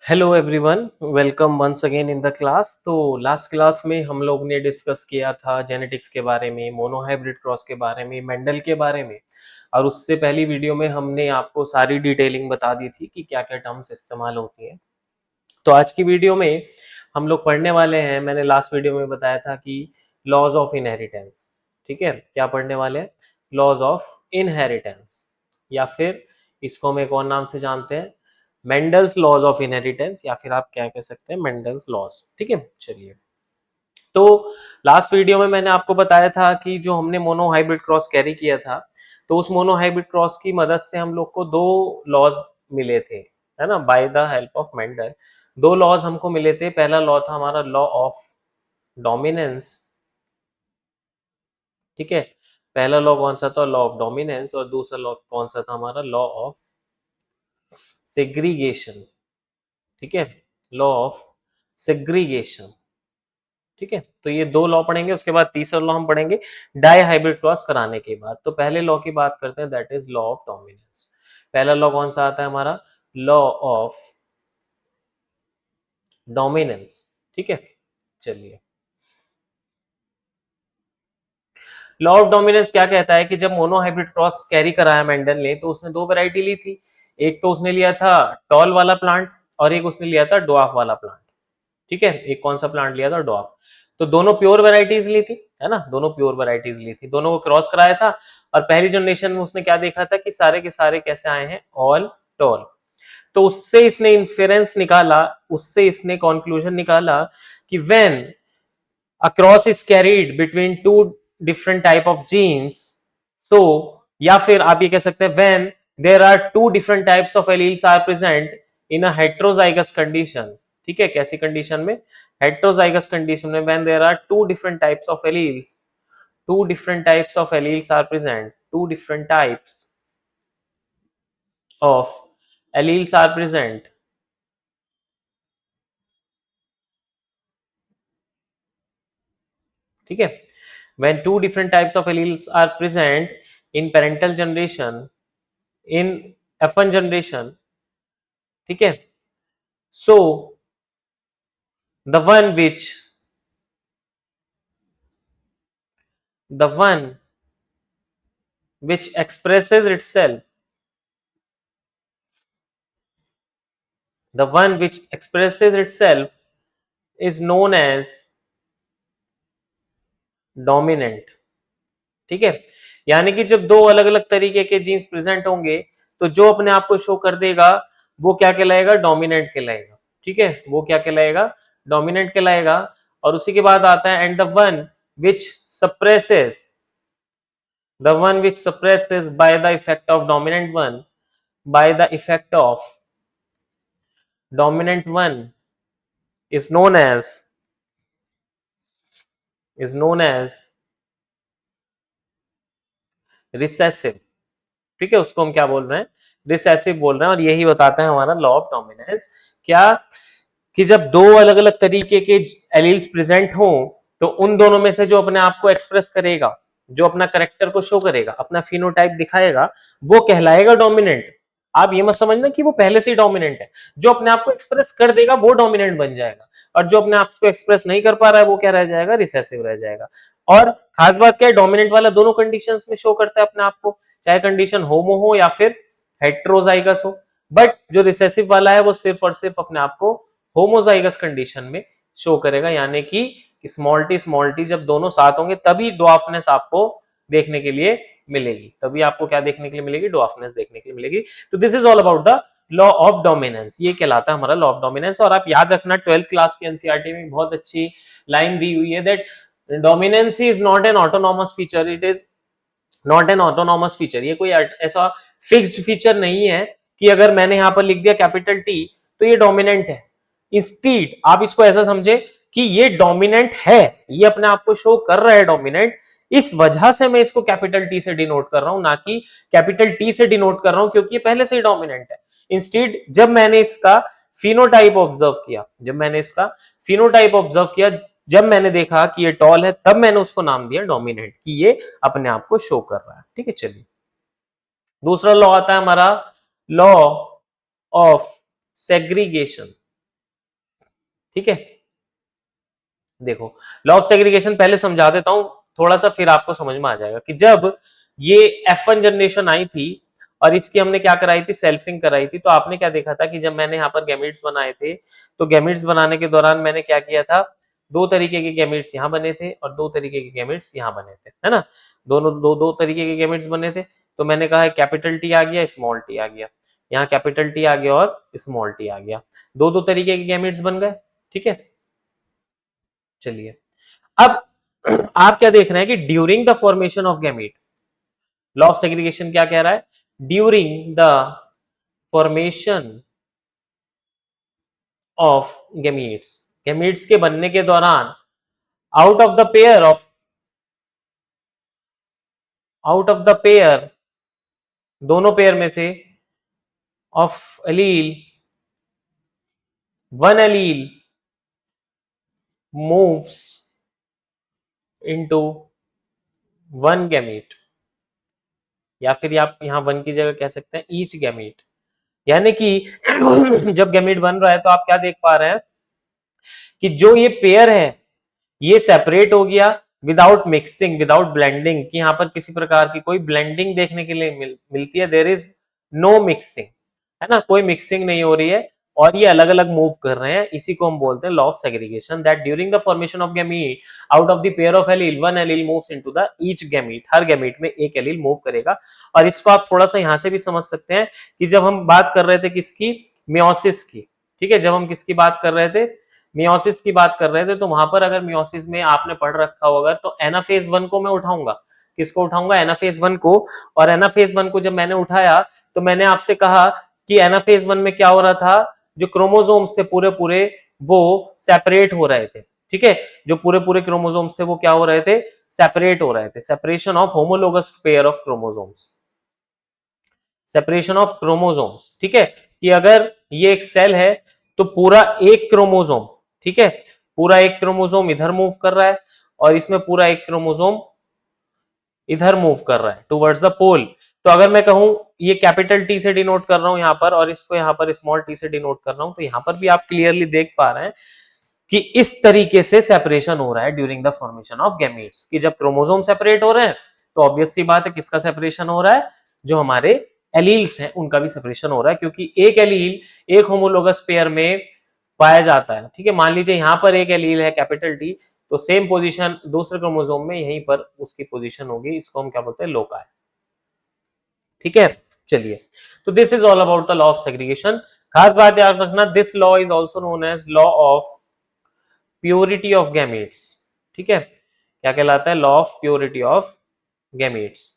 Hello everyone, welcome once again in the class. तो last class में हम लोग ने डिस्कस किया था जेनेटिक्स के बारे में, मोनोहाइब्रिड क्रॉस के बारे में, मेंडल के बारे में। और उससे पहली वीडियो में हमने आपको सारी डिटेलिंग बता दी थी कि क्या क्या टर्म्स इस्तेमाल होती हैं। तो आज की वीडियो में हम लोग पढ़ने वाले हैं, मैंने लास्ट वीडियो में बताया था कि लॉज ऑफ इनहेरिटेंस। ठीक है, क्या पढ़ने वाले हैं? लॉज ऑफ इनहेरिटेंस, या फिर इसको हम एक और नाम से जानते हैं, मेंडल्स लॉज ऑफ इनहेरिटेंस, या फिर आप क्या कह सकते हैं, मेंडल्स लॉज। ठीक है, चलिए। तो लास्ट वीडियो में मैंने आपको बताया था कि जो हमने मोनोहाइब्रिड क्रॉस कैरी किया था, तो उस मोनोहाइब्रिड क्रॉस की मदद से हम लोग को दो लॉज मिले थे, है ना, by the help of Mendel. दो लॉज हमको मिले थे। पहला लॉ था हमारा लॉ ऑफ डोमिनेंस। ठीक है, पहला लॉ कौन सा था? Law of dominance. और दूसरा लॉ कौन सा था हमारा? Law of segregation. ठीक है, लॉ ऑफ सेग्रीगेशन। ठीक है, तो ये दो लॉ पढ़ेंगे, उसके बाद तीसरा लॉ हम पढ़ेंगे डाई हाइब्रिड क्रॉस कराने के बाद। तो पहले लॉ की बात करते हैं, that is law of dominance. पहला लॉ कौन सा आता है हमारा? Law of dominance. ठीक है, चलिए। लॉ ऑफ डोमिनेंस क्या कहता है कि जब मोनोहाइब्रिड क्रॉस कैरी कराया मेंडल ने, तो उसने दो वैरायटी ली थी। एक तो उसने लिया था टॉल वाला प्लांट, और एक उसने लिया था ड्वार्फ वाला प्लांट। ठीक है, एक कौन सा प्लांट लिया था? ड्वार्फ। तो दोनों प्योर वैरायटीज ली थी, है ना, दोनों प्योर वैरायटीज ली थी, दोनों को क्रॉस कराया था। और पहली जनरेशन में उसने क्या देखा था कि सारे के सारे कैसे आए हैं? All toll. तो उससे इसने इन्फेरेंस निकाला, उससे इसने कंक्लूजन निकाला कि when a cross is carried between two different type of genes, so या फिर आप ये कह सकते हैं when there are two different types of alleles are present in a heterozygous condition। ठीक है, कैसी कंडीशन में? heterozygous condition में when there are two different types of alleles, two different types of alleles are present, two different types of alleles are present। ठीक है, when two different types of alleles are present in parental generation, in F1 generation। ठीक है, so the one which the one which expresses itself, the one which expresses itself is known as dominant। ठीक है, यानी कि जब दो अलग अलग तरीके के जीन्स प्रेजेंट होंगे, तो जो अपने आप को शो कर देगा वो क्या कहलाएगा? डोमिनेंट कहलाएगा। ठीक है, वो क्या कहलाएगा? डोमिनेंट कहलाएगा। और उसी के बाद आता है and the one which suppresses, the one which suppresses by the effect of dominant one, by the effect of dominant one is known as recessive. ठीक है, उसको हम क्या बोल रहे हैं? रिसेसिव बोल रहे हैं। और यही बताता है हमारा लॉ ऑफ डोमिनेंस, क्या कि जब दो अलग अलग तरीके के एलील्स प्रेजेंट हो, तो उन दोनों में से जो अपने आप को एक्सप्रेस करेगा, जो अपना करेक्टर को शो करेगा, अपना फिनोटाइप दिखाएगा, वो कहलाएगा डोमिनेंट। आप ये मत समझना कि वो पहले से ही डोमिनेंट है। जो अपने आप को एक्सप्रेस कर देगा वो डोमिनेंट बन जाएगा, और जो अपने आप को एक्सप्रेस नहीं कर पा रहा है वो क्या रह जाएगा? रिसेसिव रह जाएगा। और खास बात क्या है, डोमिनेंट वाला दोनों कंडीशंस में शो करता है अपने आप को, चाहे कंडीशन होमो हो या फिर हेट्रोजाइगस हो। बट जो रिसेसिव वाला है वो सिर्फ और सिर्फ अपने आप को होमोजाइगस कंडीशन में शो करेगा, यानी कि स्मॉल टी जब दोनों साथ होंगे तभी ड्वार्फनेस आपको देखने के लिए मिलेगी, तभी आपको क्या देखने के लिए मिलेगी? ड्वार्फनेस देखने के लिए मिलेगी। तो this is all about the law of dominance, ये कहलाता है हमारा लॉ ऑफ डोमिनेंस। और आप याद रखना, 12th क्लास की एनसीईआरटी में बहुत अच्छी लाइन दी हुई है that dominance is not an autonomous feature, it is not an autonomous feature. ये कोई ऐसा फिक्स्ड फीचर नहीं है कि अगर मैंने यहां पर लिख दिया कैपिटल टी तो ये डोमिनेंट है। इंस्टीड आप इसको ऐसा समझे कि ये डोमिनेंट है, ये अपने आप को शो कर रहा है डोमिनेंट, इस वजह से मैं इसको कैपिटल टी से डिनोट कर रहा हूं, ना कि कैपिटल टी से डिनोट कर रहा हूं क्योंकि ये पहले से ही डोमिनेंट है। इंस्टीड जब मैंने इसका फिनोटाइप ऑब्जर्व किया, जब मैंने देखा कि ये टॉल है, तब मैंने उसको नाम दिया डोमिनेंट, कि ये अपने आप को शो कर रहा है। ठीक है, चलिए। दूसरा लॉ आता है हमारा लॉ ऑफ सेग्रीगेशन। ठीक है, देखो लॉ ऑफ सेग्रीगेशन पहले समझा देता हूं थोड़ा सा, फिर आपको समझ में आ जाएगा कि जब ये F1 जनरेशन आई थी और इसकी हमने क्या कराई थी, सेल्फिंग कराई थी, तो आपने क्या देखा था कि जब मैंने यहाँ पर गैमेट्स बनाए थे तो गैमेट्स बनाने के दौरान मैंने क्या किया था, दो तरीके के गैमेट्स यहाँ बने थे और दो तरीके के गैमेट्स यहाँ बने थे, है ना, दोनों दो दो तरीके के गैमेट्स बने थे। तो मैंने कहा कैपिटल टी आ गया, स्मॉल टी आ गया, यहाँ कैपिटल टी आ गया और स्मॉल टी आ गया, दो दो तरीके के गैमेट्स बन गए। ठीक है, चलिए अब आप क्या देख रहे हैं कि during the formation of gamete, law of segregation क्या कह रहा है, during the formation of gametes, gametes के बनने के दौरान out of the pair of out of the pair, दोनों पेयर में से of allele, one allele moves into one gamete, या फिर आप यहां वन की जगह कह सकते हैं ईच गैमीट, यानी कि जब गैमीट बन रहा है तो आप क्या देख पा रहे हैं कि जो ये पेयर है ये सेपरेट हो गया विदाउट मिक्सिंग, विदाउट ब्लेंडिंग, कि यहाँ पर किसी प्रकार की कोई ब्लेंडिंग देखने के लिए मिलती है, देयर इज नो मिक्सिंग, है ना, कोई मिक्सिंग नहीं हो रही है और ये अलग अलग मूव कर रहे हैं, इसी को हम बोलते हैं law of segregation, that during the formation of gamete out of the pair of allele one allele moves into the each gamete, her gamete में एक एलील मूव करेगा। और इसको आप थोड़ा सा यहां से भी समझ सकते हैं कि जब हम बात कर रहे थे किसकी, मियोसिस की, ठीक है, जब हम किसकी बात कर रहे थे, मियोसिस की बात कर रहे थे, तो वहां पर अगर मियोसिस में आपने पढ़ रखा होगा तो एनाफेज वन को मैं उठाऊंगा, किसको उठाऊंगा, एनाफेज वन को, और एनाफेज वन को जब मैंने उठाया तो मैंने आपसे कहा कि एनाफेज वन में क्या हो रहा था, जो क्रोमोसोम्स थे पूरे पूरे वो सेपरेट हो रहे थे, ठीक है, जो पूरे पूरे क्रोमोसोम्स थे वो क्या हो रहे थे, सेपरेट हो रहे थे, separation of homologous pair of chromosomes, separation of chromosomes, ठीक है, कि अगर ये एक सेल है तो पूरा एक क्रोमोसोम, ठीक है, पूरा एक क्रोमोसोम इधर मूव कर रहा है और इसमें पूरा एक क्रोमोसोम इधर मूव कर रहा है टुवर्ड्स द पोल। तो अगर मैं कहूं ये कैपिटल टी से डिनोट कर रहा हूं यहां पर और इसको यहां पर स्मॉल टी से डिनोट कर रहा हूं, तो यहां पर भी आप क्लियरली देख पा रहे हैं कि इस तरीके से सेपरेशन हो रहा है during the formation of gametes, कि जब क्रोमोसोम सेपरेट हो रहे हैं तो ऑब्वियस सी बात है किसका सेपरेशन हो रहा है, जो हमारे एलील्स हैं उनका भी सेपरेशन हो रहा है, क्योंकि एक एलील एक होमोलोगस पेयर में पाया जाता है, ठीक है, मान लीजिए यहां पर एक एलील है कैपिटल टी, तो सेम पोजीशन दूसरे क्रोमोसोम में यहीं पर उसकी पोजीशन होगी, इसको हम क्या बोलते हैं, लोकाई, ठीक है। चलिए, तो this is all about the law of segregation. खास बात याद रखना, this law is also known as law of purity of gametes, ठीक है, क्या कहलाता है, law of purity of gametes,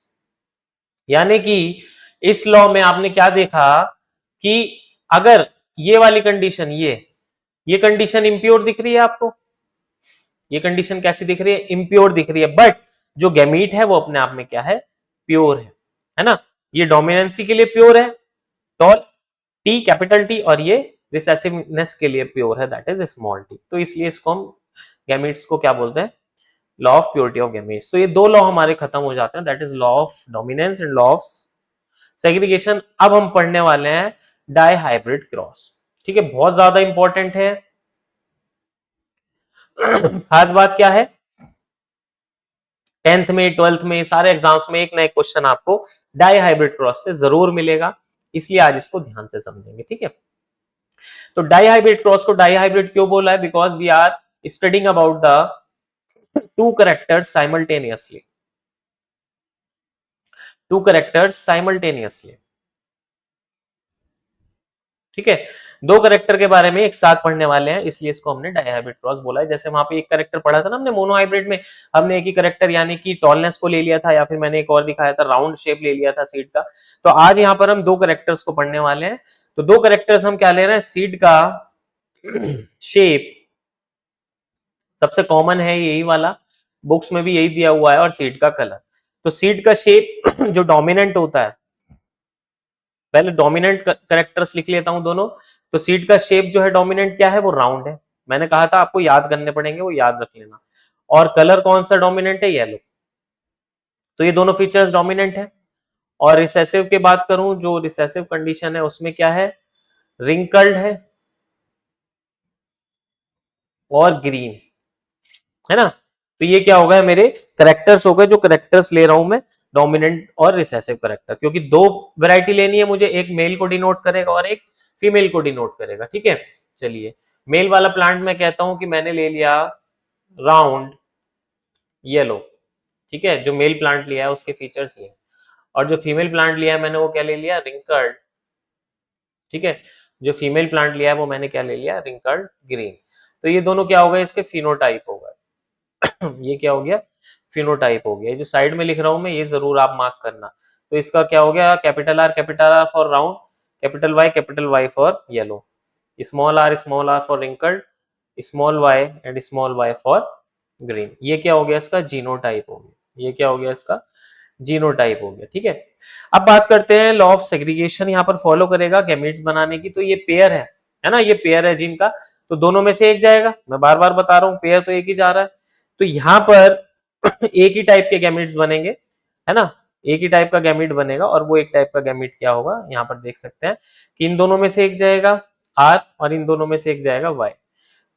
यानी कि इस लॉ में आपने क्या देखा कि अगर ये वाली कंडीशन, ये कंडीशन इंप्योर दिख रही है आपको, ये कंडीशन कैसी दिख रही है, इंप्योर दिख रही है, बट जो गैमीट है वो अपने आप में क्या है, प्योर है ना, ये डोमिनेंसी के लिए प्योर है, टॉल टी कैपिटल टी, और ये रिसेसिवनेस के लिए प्योर है, दैट इज स्मॉल टी, तो इसलिए इसको हम गैमीट्स को क्या बोलते हैं, law of purity of gametes. तो ये दो लॉ हमारे खत्म हो जाते हैं, that is law of dominance and law of segregation. अब हम पढ़ने वाले हैं डाई हाइब्रिड क्रॉस, ठीक है, बहुत ज्यादा इंपॉर्टेंट है। खास बात क्या है, 10th में 12th में सारे एग्जाम्स में एक ना एक क्वेश्चन आपको डाई हाइब्रिड क्रॉस से जरूर मिलेगा, इसलिए आज इसको ध्यान से समझेंगे, ठीक है। तो डाई हाइब्रिड क्रॉस को डाई हाइब्रिड क्यों बोला है, because we are studying about the two characters simultaneously, two characters simultaneously, ठीक है, दो कैरेक्टर के बारे में एक साथ पढ़ने वाले हैं, इसलिए इसको हमने डायहाइब्रिड क्रॉस बोला है। जैसे वहां पे एक कैरेक्टर पढ़ा था ना हमने मोनो हाइब्रिड में, हमने एक ही कैरेक्टर यानी कि टॉलनेस को ले लिया था, या फिर मैंने एक और दिखाया था राउंड शेप ले लिया था सीड का, तो आज यहाँ पर हम दो कैरेक्टर्स को पढ़ने वाले हैं। तो दो कैरेक्टर्स हम क्या ले रहे हैं, सीड का शेप सबसे कॉमन है यही वाला, बुक्स में भी यही दिया हुआ है, और सीड का कलर। तो सीड का शेप जो डोमिनेंट होता है, पहले डोमिनेंट कैरेक्टर्स लिख लेता हूं दोनों। तो सीड का शेप जो है डोमिनेंट क्या है, वो राउंड है, मैंने कहा था आपको याद करने पड़ेंगे, वो याद रख लेना। और कलर कौन सा डोमिनेंट है, येलो। तो ये दोनों फीचर्स डोमिनेंट है। और रिसेसिव की बात करूं, जो रिसेसिव कंडीशन है उसमें क्या है, रिंकल्ड है, और ग्रीन, है ना। तो ये क्या हो गया, मेरे करेक्टर्स हो गए, जो करेक्टर्स ले रहा हूं मैं, डोमिनेंट और रिसेसिव करेक्टर, क्योंकि दो वैरायटी लेनी है मुझे, एक मेल को डिनोट करेगा और एक फीमेल को डिनोट करेगा, ठीक है। चलिए, मेल वाला प्लांट मैं कहता हूं कि मैंने ले लिया राउंड येलो, ठीक है, जो मेल प्लांट लिया है उसके फीचर्स ये, और जो फीमेल प्लांट लिया है मैंने वो क्या ले लिया, रिंकल्ड, ठीक है। जो फीमेल प्लांट लिया है वो मैंने क्या ले लिया, रिंकल्ड ग्रीन। तो ये दोनों क्या हो गए, इसके फिनोटाइप हो गए। ये क्या हो गया, फिनोटाइप हो गया। जो साइड में लिख रहा हूं मैं ये जरूर आप मार्क करना। तो इसका क्या हो गया, capital R for round, capital Y for yellow, small R for wrinkled, small Y and small Y for green. ये क्या हो गया, इसका जीनोटाइप हो गया। ये क्या हो गया, इसका जीनोटाइप हो गया, ठीक है। अब बात करते हैं लॉ ऑफ सेग्रीगेशन, यहाँ पर फॉलो करेगा गैमेट्स बनाने की। तो ये पेयर है ना, ये पेयर है जीन का, तो दोनों में से एक जाएगा। मैं बार बार बता रहा हूँ, पेयर तो एक ही जा रहा है। तो यहाँ पर एक ही टाइप के गैमेट्स बनेंगे, है ना, एक ही टाइप का गैमेट बनेगा, और वो एक टाइप का गैमेट क्या होगा, यहाँ पर देख सकते हैं कि इन दोनों में से एक जाएगा आर और इन दोनों में से एक जाएगा वाई।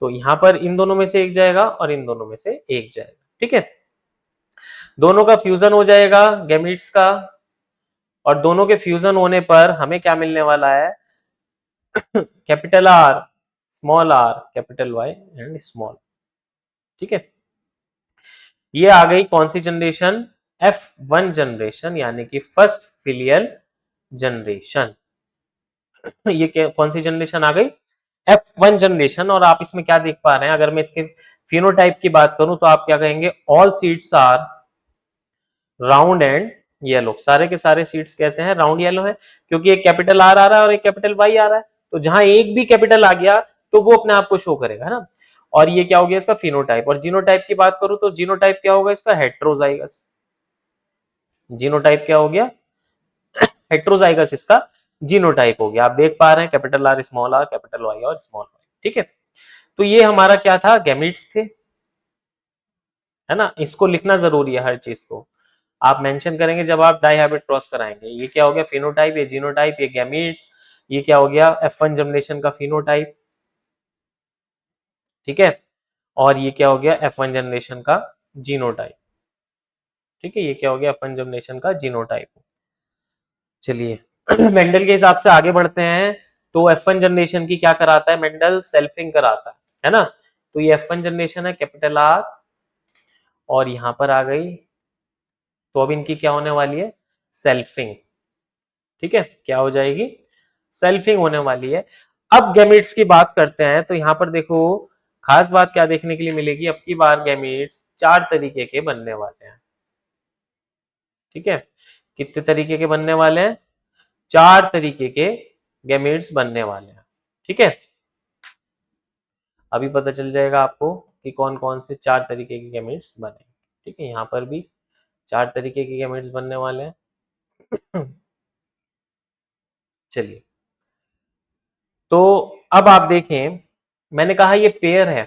तो यहाँ पर इन दोनों में से एक जाएगा और इन दोनों में से एक जाएगा, ठीक है। दोनों का फ्यूजन हो जाएगा गैमेट्स का, और दोनों के फ्यूजन होने पर हमें क्या मिलने वाला है, capital R, small R, capital Y and small, ठीक है। ये आ गई कौन सी जनरेशन, F1 जनरेशन, यानी कि फर्स्ट फिलियल जनरेशन। ये कौन सी जनरेशन आ गई, F1 जनरेशन। और आप इसमें क्या देख पा रहे हैं, अगर मैं इसके फिनोटाइप की बात करूं तो आप क्या कहेंगे, all seeds are round and yellow. सारे के सारे सीड्स कैसे हैं, राउंड येलो है, क्योंकि एक कैपिटल आर आ रहा है और एक कैपिटल वाई आ रहा है। तो जहां एक भी कैपिटल आ गया तो वो अपने आप को शो करेगा, है ना। और ये क्या हो गया, इसका फिनोटाइप। और जीनोटाइप की बात करूं तो जीनोटाइप क्या होगा, इसका हेट्रोजाइगस। जीनोटाइप क्या हो गया, हेट्रोजाइगस इसका जीनोटाइप हो गया। आप देख पा रहे हैं capital R, small R, capital Y और स्मॉल वाई, ठीक है। तो ये हमारा क्या था, गैमेट्स थे, है ना। इसको लिखना जरूरी है हर चीज को, आप मेंशन करेंगे जब आप डाई हैबिट क्रॉस कराएंगे। ये क्या हो गया, फिनोटाइप, ये जीनोटाइप, ये गैमीट्स, ये क्या हो गया, F1 जनरेशन का फिनोटाइप, ठीक है। और ये क्या हो गया, F1 जनरेशन का जीनोटाइप, ठीक है। ये क्या हो गया, F1 जनरेशन का जीनोटाइप। चलिए, मेंडल के हिसाब से आगे बढ़ते हैं। तो F1 जनरेशन की क्या कराता है मेंडल, सेल्फिंग कराता है ना। तो ये F1 जनरेशन है, कैपिटल आर, और यहां पर आ गई, तो अब इनकी क्या होने वाली है, सेल्फिंग, ठीक है। क्या हो जाएगी, सेल्फिंग होने वाली है। अब गैमेट्स की बात करते हैं, तो यहां पर देखो खास बात क्या देखने के लिए मिलेगी, अब की बार गैमेट्स चार तरीके के बनने वाले हैं, ठीक है। कितने तरीके के बनने वाले हैं, चार तरीके के गैमेट्स बनने वाले हैं, ठीक है। अभी पता चल जाएगा आपको कि कौन कौन से चार तरीके के गैमेट्स बने, ठीक है। यहाँ पर भी चार तरीके के गैमेट्स बनने वाले हैं। चलिए, तो अब आप देखें, मैंने कहा ये पेयर है,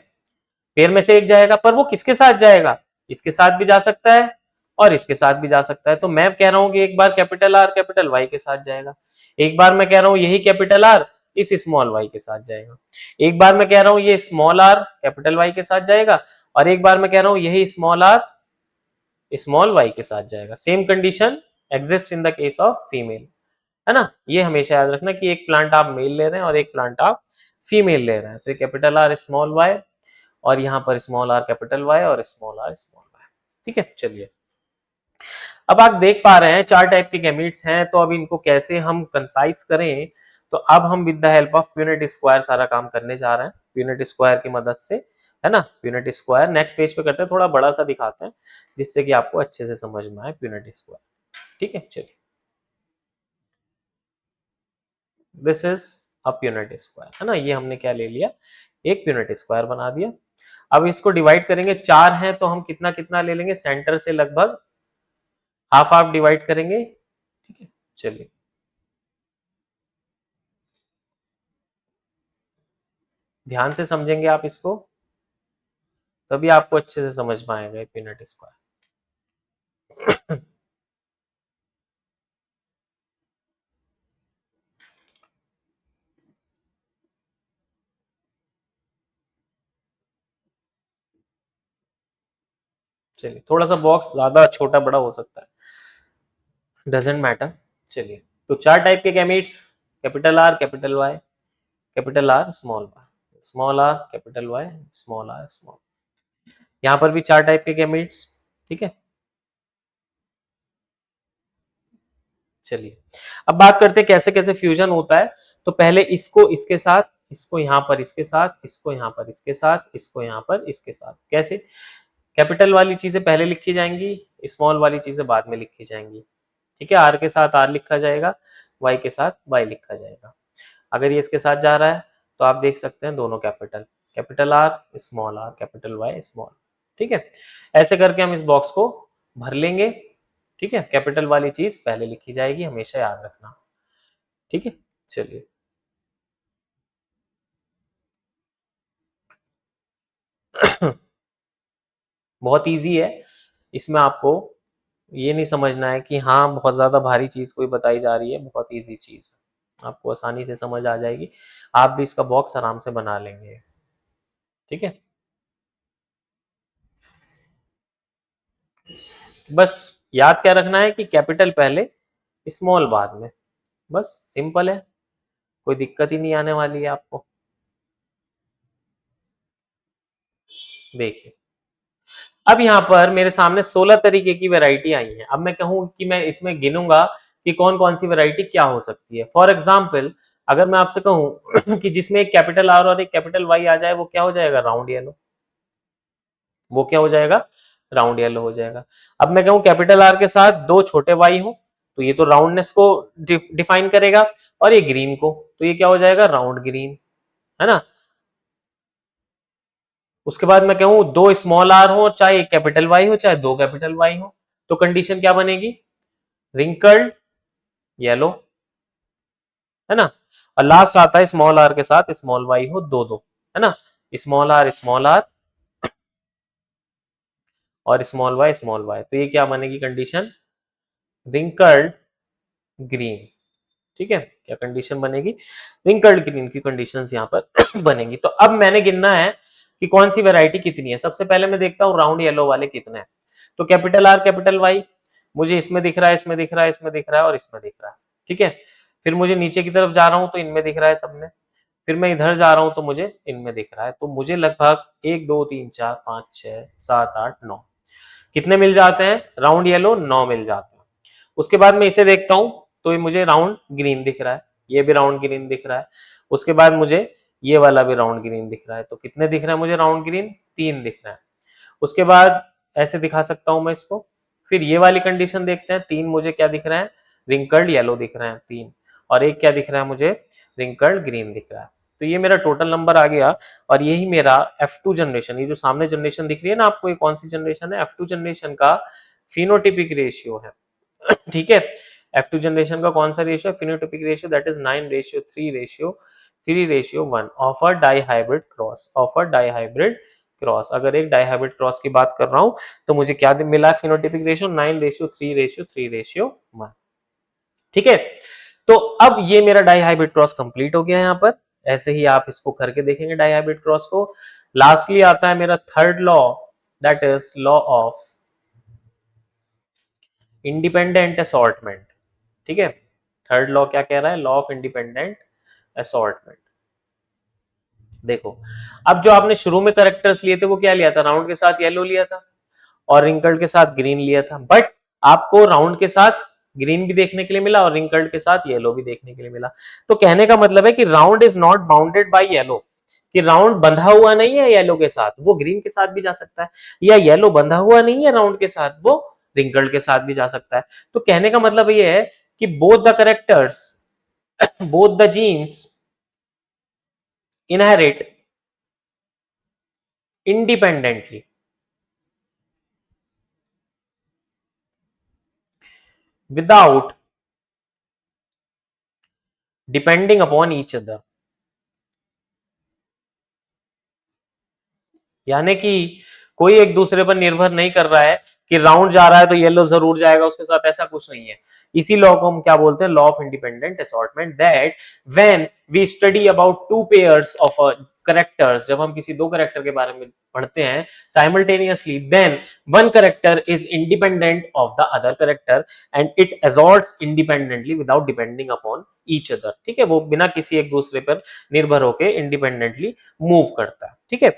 पेयर में से एक जाएगा, पर वो किसके साथ जाएगा, इसके साथ भी जा सकता है और इसके साथ भी जा सकता है। तो मैं कह रहा हूं कि एक बार कैपिटल आर कैपिटल वाई के साथ जाएगा, एक बार मैं कह रहा हूं यही कैपिटल आर इस स्मॉल वाई के साथ जाएगा, एक बार मैं कह रहा हूं ये स्मॉल आर कैपिटल वाई के साथ जाएगा, और एक बार मैं कह रहा हूं यही स्मॉल आर स्मॉल वाई के साथ जाएगा। Same condition exist in the case of female, है ना। ये हमेशा याद रखना कि एक प्लांट आप मेल ले रहे हैं और एक प्लांट आप फीमेल ले रहे हैं। तो कैपिटल आर स्मॉल वाई, और यहाँ पर स्मॉल आर कैपिटल वाई और स्मॉल आर स्मॉल वाई, ठीक है। चलिए, अब आप देख पा रहे हैं चार टाइप के गैमीट्स हैं, तो अब इनको कैसे हम कंसाइज करें। तो अब हम with the help of Punnett square सारा काम करने जा रहे हैं, प्यूनेट स्क्वायर की मदद से, है ना। प्यूनेट स्क्वायर नेक्स्ट पेज पे करते हैं, थोड़ा बड़ा सा दिखाते हैं जिससे कि आपको अच्छे से समझ में आए प्यूनेट स्क्वायर, ठीक है। चलिए, this is a Punnett square, है ना। ये हमने क्या ले लिया, एक प्यूनेट स्क्वायर बना दिया। अब इसको डिवाइड करेंगे, चार हैं तो हम कितना कितना ले लेंगे, सेंटर से लगभग हाफ हाफ डिवाइड करेंगे, ठीक है। चलिए, ध्यान से समझेंगे आप इसको, तभी आपको अच्छे से समझ में आएगा पीनट स्क्वायर। चलिए, थोड़ा सा बॉक्स ज्यादा छोटा बड़ा हो सकता है, डजेंट मैटर। चलिए, तो 4 टाइप के gametes, capital R, capital Y, capital R, small R, capital Y, small R, small. यहाँ पर भी 4 टाइप के गैमेट्स। ठीक है, चलिए अब बात करते हैं कैसे कैसे फ्यूजन होता है। तो पहले इसको इसके साथ, इसको यहाँ पर इसके साथ, इसको यहाँ पर इसके साथ, इसको यहाँ पर इसके साथ, कैसे? कैपिटल वाली चीजें पहले लिखी जाएंगी, स्मॉल वाली चीजें बाद में लिखी जाएंगी। ठीक है, आर के साथ आर लिखा जाएगा, वाई के साथ वाई लिखा जाएगा। अगर ये इसके साथ जा रहा है तो आप देख सकते हैं दोनों capital, capital R, small R, capital Y, small. ठीक है, ऐसे करके हम इस बॉक्स को भर लेंगे। ठीक है, कैपिटल वाली चीज पहले लिखी जाएगी, हमेशा याद रखना। ठीक है, चलिए बहुत इजी है। इसमें आपको ये नहीं समझना है कि हाँ बहुत ज्यादा भारी चीज कोई बताई जा रही है, बहुत इजी चीज है, आपको आसानी से समझ आ जाएगी। आप भी इसका बॉक्स आराम से बना लेंगे। ठीक है, बस याद क्या रखना है कि कैपिटल पहले, स्मॉल बाद में, बस सिंपल है, कोई दिक्कत ही नहीं आने वाली है आपको। देखिए, अब यहाँ पर मेरे सामने 16 तरीके की वैरायटी आई है। अब मैं कहूँ कि मैं इसमें गिनूंगा कि कौन कौन सी वैरायटी क्या हो सकती है। फॉर एग्जाम्पल, अगर मैं आपसे कहूँ कि जिसमें एक कैपिटल आर और एक कैपिटल वाई आ जाए, वो क्या हो जाएगा? Round yellow. वो क्या हो जाएगा? राउंड येलो हो जाएगा। अब मैं कहूँ कैपिटल आर के साथ दो छोटे वाई हो, तो ये तो राउंडनेस को डिफाइन करेगा, और ये ग्रीन को, तो ये क्या हो जाएगा? राउंड ग्रीन, है ना। उसके बाद मैं कहूँ दो स्मॉल आर हो, चाहे एक कैपिटल वाई हो चाहे दो कैपिटल वाई हो, तो कंडीशन क्या बनेगी? रिंकल्ड येलो, है ना। और लास्ट आता है स्मॉल आर के साथ स्मॉल वाई हो, दो दो, है ना, स्मॉल आर और स्मॉल वाई, तो ये क्या बनेगी कंडीशन? Wrinkled green. ठीक है, क्या कंडीशन बनेगी? रिंकल्ड ग्रीन की कंडीशंस यहाँ पर बनेंगी। तो अब मैंने गिनना है कि कौन सी वैरायटी कितनी है। सबसे पहले मैं देखता हूँ राउंड येलो वाले कितने हैं। तो कैपिटल आर कैपिटल वाई मुझे इसमें दिख रहा है, इसमें दिख रहा है, इसमें दिख रहा है और इसमें दिख रहा है। ठीक है, फिर मुझे नीचे की तरफ जा रहा हूं तो इनमें दिख रहा है सब में, फिर मैं इधर जा रहा हूं तो मुझे इनमें दिख रहा है। तो मुझे लगभग 1 2 3 4 5 6 7 8 9 कितने मिल जाते हैं? राउंड येलो 9 मिल जाते हैं। उसके बाद मैं इसे देखता हूं तो ये मुझे राउंड ग्रीन दिख रहा है, ये भी राउंड ग्रीन दिख रहा है। उसके बाद मुझे ये वाला भी राउंड ग्रीन दिख रहा है। तो कितने दिख रहे हैं मुझे राउंड ग्रीन? 3 दिख रहे हैं। उसके बाद ऐसे दिखा सकता हूं मैं इसको। फिर ये वाली कंडीशन देखते हैं, 3 मुझे क्या दिख रहा है? रिंकल्ड येलो दिख रहे हैं 3, और एक क्या दिख रहा है मुझे? रिंकल्ड ग्रीन दिख रहा है। तो ये मेरा टोटल नंबर आ गया, और यही मेरा F2 जनरेशन, ये जो सामने जनरेशन दिख रही है ना आपको, ये कौन सी जनरेशन है? F2 जनरेशन का फिनोटिपिक रेशियो है। ठीक है, F2 जनरेशन का कौन सा रेशियो है? Phenotypic ratio, that is 9:3:1 of a dihybrid cross, of a dihybrid cross. अगर एक डाइहाइब्रिड क्रॉस की बात कर रहा हूं तो मुझे क्या मिला? Phenotypic ratio 9:3:3:1। ठीक है, तो अब ये मेरा डाइहाइब्रिड क्रॉस कंप्लीट हो गया। यहाँ पर ऐसे ही आप इसको करके देखेंगे डाइहाइब्रिड क्रॉस को। लास्टली आता है मेरा third law, that is law of independent assortment. ठीक है, थर्ड लॉ क्या कह रहा है? Law of independent assortment. देखो, अब जो आपने शुरू में करेक्टर्स लिए थे वो क्या लिया था? राउंड के साथ येलो लिया था और रिंकल्ड के साथ ग्रीन लिया था, बट आपको राउंड के साथ ग्रीन भी देखने के लिए मिला और रिंकल्ड के साथ येलो भी देखने के लिए मिला। तो कहने का मतलब है कि round is not bounded by yellow, कि राउंड बंधा हुआ नहीं है येलो के साथ, वो ग्रीन के साथ भी जा सकता है, या येलो बंधा हुआ नहीं है राउंड के साथ, वो रिंकल्ड के साथ भी जा सकता है। तो कहने का मतलब ये है कि both the characters, both the genes inherit independently without depending upon each other। यानी कि कोई एक दूसरे पर निर्भर नहीं कर रहा है कि राउंड जा रहा है तो येलो जरूर जाएगा उसके साथ, ऐसा कुछ नहीं है। इसी लॉ को हम क्या बोलते हैं? Law of independent assortment, that when we study about two pairs of characters, जब हम किसी दो करेक्टर के बारे में पढ़ते हैं simultaneously, then one character is independent of the other character and it assorts independently without depending upon each other. ठीक है, वो बिना किसी एक दूसरे पर निर्भर होकर इंडिपेंडेंटली मूव करता है। ठीक है,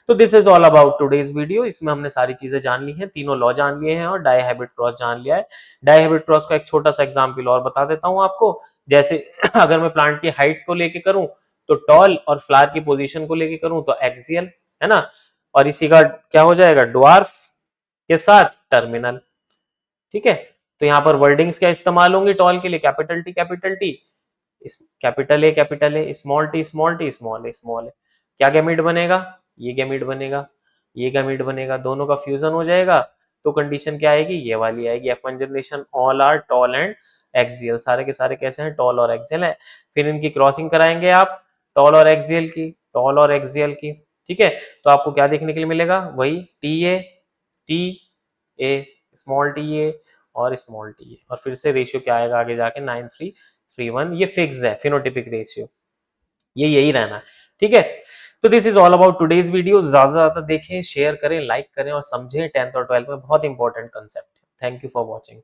तो this is all about today's video. इसमें हमने सारी चीजें जान ली हैं, तीनों लॉ जान लिए हैं और डाई हैबिट क्रॉस जान लिया है। डाई हैबिट क्रॉस का एक छोटा सा एग्जाम्पल और बता देता हूं आपको। जैसे अगर मैं प्लांट की हाइट को लेके करूं तो टॉल, और फ्लावर की पोजीशन को लेके करूं तो एक्सियल, है ना, और इसी का क्या हो जाएगा, ड्वार्फ के साथ टर्मिनल। ठीक है, तो यहाँ पर वर्डिंग्स क्या इस्तेमाल होंगे टॉल के लिए, capital T capital T, capital A, small T small T, small A. क्या गैमिड बनेगा, ये गैमिड बनेगा, ये गैमिड बनेगा, दोनों का फ्यूजन हो जाएगा तो कंडीशन क्या आएगी, ये वाली आएगी, F1 generation all are tall and axial, सारे के सारे कैसे हैं, टॉल और एक्सियल है। फिर इनकी क्रॉसिंग कराएंगे आप टॉल और एक्सियल की, टॉल और एक्सियल की। ठीक है, तो आपको क्या देखने के लिए मिलेगा, वही T A, small T A और स्मॉल टी ए, और फिर से रेशियो क्या आएगा आगे जाके 9:3:1, ये फिक्स है फिनोटिपिक रेशियो, ये यही रहना है। ठीक है, तो this is all about today's video. ज्यादा से ज्यादा देखें, शेयर करें, लाइक करें और समझें, 10th और 12th में बहुत इंपॉर्टेंट कंसेप्ट है। Thank you for watching.